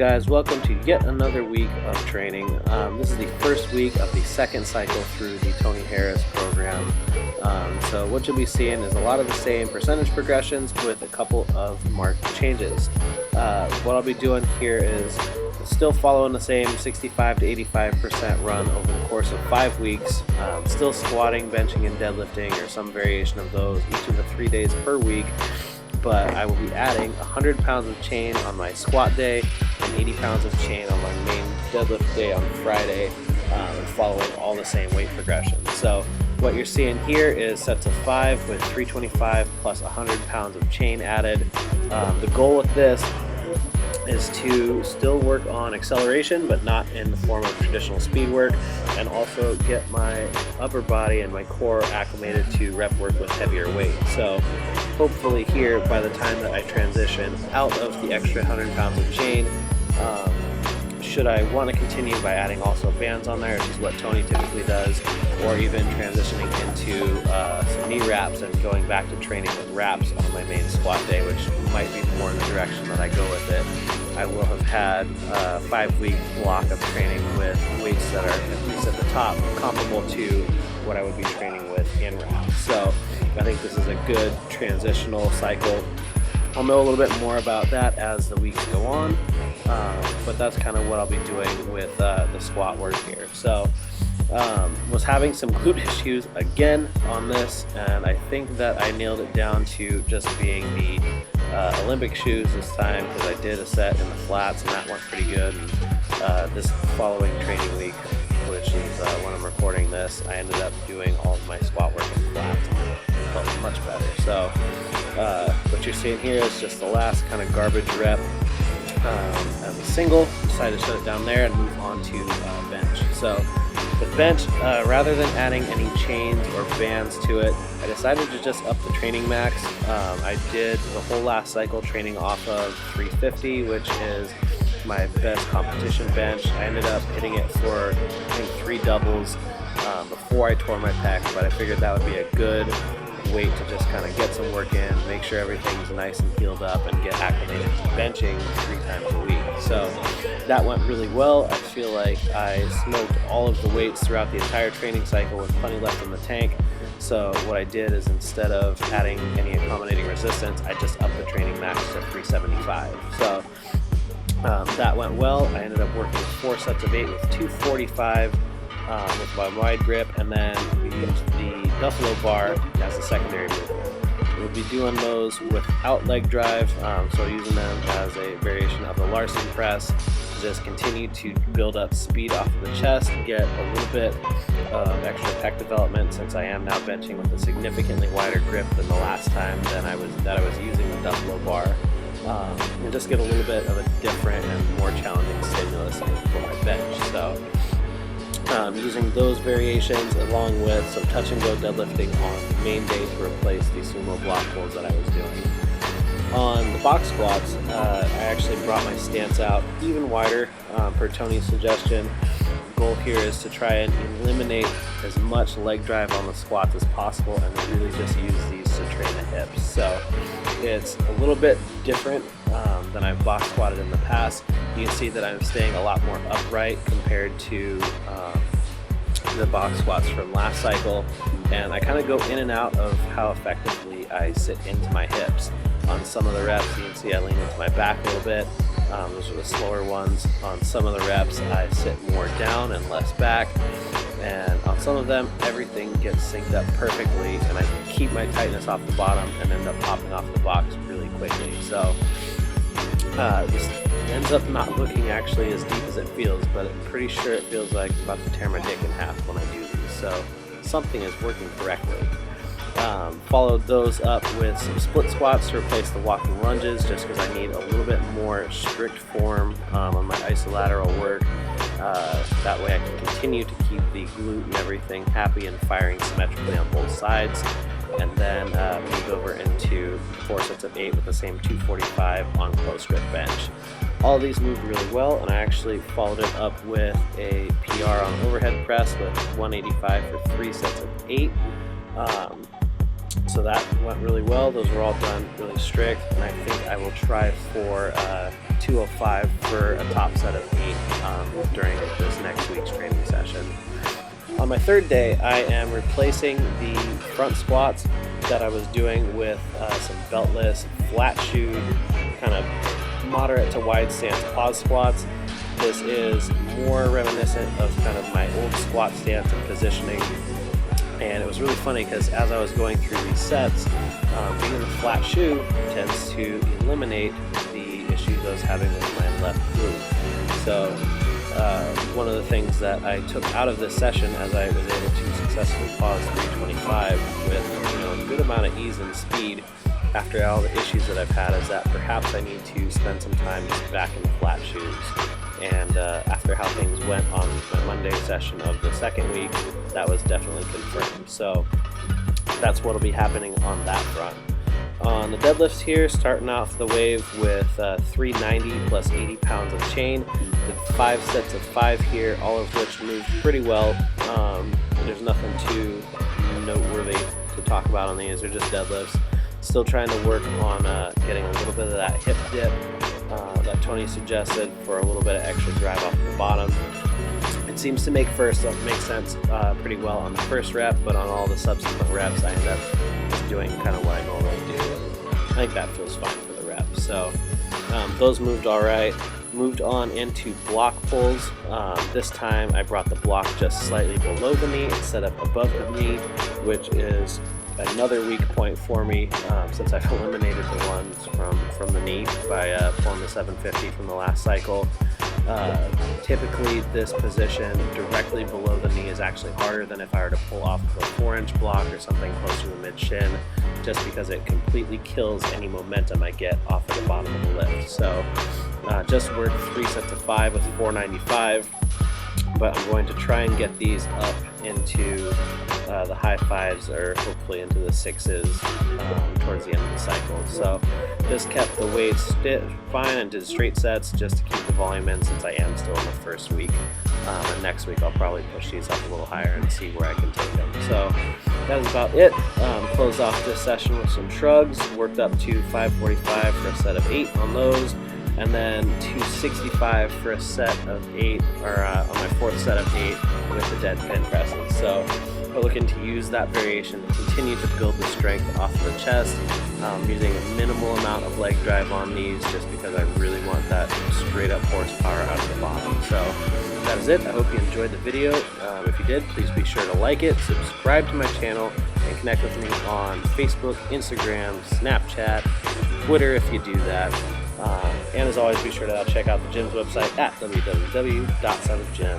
guys? Welcome to yet another week of training. This is the first week of the second cycle through the Tony Harris program. So what you'll be seeing is a lot of the same percentage progressions with a couple of marked changes. What I'll be doing here is still following the same 65 to 85% run over the course of 5 weeks, still squatting, benching, and deadlifting, or some variation of those each of the 3 days per week. But I will be adding 100 pounds of chain on my squat day and 80 pounds of chain on my main deadlift day on Friday, and following all the same weight progression. So what you're seeing here is sets of 5 with 325 plus 100 pounds of chain added. The goal with this is to still work on acceleration, but not in the form of traditional speed work, and also get my upper body and my core acclimated to rep work with heavier weight. So hopefully here, by the time that I transition out of the extra 100 pounds of chain, should I want to continue by adding also bands on there, which is what Tony typically does, or even transitioning into some knee wraps and going back to training with wraps on my main squat day, which might be more in the direction that I go with it. I will have had a 5-week block of training with weights that are, at least at the top, comparable to what I would be training with in wraps. So I think this is a good transitional cycle. I'll know a little bit more about that as the weeks go on, but that's kind of what I'll be doing with the squat work here. So was having some glute issues again on this, and I think that I nailed it down to just being the Olympic shoes this time, because I did a set in the flats and that went pretty good. And this following training week, which is when I'm recording this, I ended up doing all of my squat work in flats and it felt much better. So what you're seeing here is just the last kind of garbage rep as a single. Decided to shut it down there and move on to bench. So with bench, rather than adding any chains or bands to it, I decided to just up the training max. I did the whole last cycle training off of 350, which is my best competition bench. I ended up hitting it for, I think, 3 doubles before I tore my pec, but I figured that would be a good weight to just kind of get some work in, make sure everything's nice and healed up, and get acclimated to benching 3 times a week. So that went really well. I feel like I smoked all of the weights throughout the entire training cycle with plenty left in the tank. So what I did is, instead of adding any accommodating resistance, I just upped the training max to 375. So that went well. I ended up working 4 sets of 8 with 245 with my wide grip, and then we used the Duffalo bar as a secondary movement. We'll be doing those without leg drive, so using them as a variation of the Larsen press. Just continue to build up speed off of the chest, get a little bit of extra pec development, since I am now benching with a significantly wider grip than the last time that I was using the Duffalo bar, and just get a little bit of a different and more challenging stimulus for my bench. So using those variations along with some touch and go deadlifting on the main day to replace the sumo block pulls that I was doing. On the box squats, I actually brought my stance out even wider per Tony's suggestion. The goal here is to try and eliminate as much leg drive on the squats as possible, and really just use these to train the hips. So it's a little bit different than I've box squatted in the past. You can see that I'm staying a lot more upright compared to the box squats from last cycle, and I kind of go in and out of how effectively I sit into my hips. On some of the reps, you can see I lean into my back a little bit. Those are the slower ones. On some of the reps, I sit more down and less back, and on some of them, everything gets synced up perfectly, and I keep my tightness off the bottom and end up popping off the box really quickly. So this ends up not looking actually as deep as it feels, but I'm pretty sure it feels like I'm about to tear my dick in half when I do these. So something is working correctly. Followed those up with some split squats to replace the walking lunges, just because I need a little bit more strict form on my isolateral work. That way I can continue to keep the glute and everything happy and firing symmetrically on both sides. And then move over into 4 sets of 8 with the same 245 on close grip bench. All of these moved really well, and I actually followed it up with a PR on overhead press with 185 for 3 sets of 8. So that went really well. Those were all done really strict, and I think I will try for 205 for a top set of 8 during this next week's training session. On my third day, I am replacing the front squats that I was doing with some beltless, flat-shoed, kind of moderate to wide stance pause squats. This is more reminiscent of kind of my old squat stance and positioning. And it was really funny because as I was going through these sets, being in the flat shoe tends to eliminate the issues I was having with my left glute. So one of the things that I took out of this session, as I was able to successfully pause 325 with a good amount of ease and speed after all the issues that I've had, is that perhaps I need to spend some time just back in the flat shoes. And after how things went on my Monday session of the second week, that was definitely confirmed. So that's what will be happening on that front. On the deadlifts here, starting off the wave with 390 plus 80 pounds of chain. Did 5 sets of 5 here, all of which moved pretty well. There's nothing too noteworthy to talk about on these. They're just deadlifts. Still trying to work on getting a little bit of that hip dip that Tony suggested for a little bit of extra drive off the bottom. It seems to make sense pretty well on the first rep, but on all the subsequent reps, I end up just doing kind of what I normally do. I think that feels fine for the rep. So those moved all right. Moved on into block pulls. This time I brought the block just slightly below the knee instead of above the knee, which is another weak point for me since I've eliminated the ones from the knee by pulling the 750 from the last cycle. Typically this position directly below the knee is actually harder than if I were to pull off the 4-inch block or something closer to mid shin, just because it completely kills any momentum I get off of the bottom of the lift. So just worked 3 sets of 5 with 495, but I'm going to try and get these up into the high 5s or hopefully into the 6s towards the end of the cycle. So just kept the weights fine and did straight sets just to keep the volume in, since I am still in the first week. And next week I'll probably push these up a little higher and see where I can take them. So that is about it. Closed off this session with some shrugs, worked up to 545 for a set of 8 on those, and then 265 for a set of 8, or on my 4th set of 8 with the dead pin presses. So we're looking to use that variation to continue to build the strength off of the chest, using a minimal amount of leg drive on these just because I really want that straight up horsepower out of the bottom. So that is it. I hope you enjoyed the video. If you did, please be sure to like it, subscribe to my channel, and connect with me on Facebook, Instagram, Snapchat, Twitter if you do that. And as always, be sure to check out the gym's website at www.summit.gym.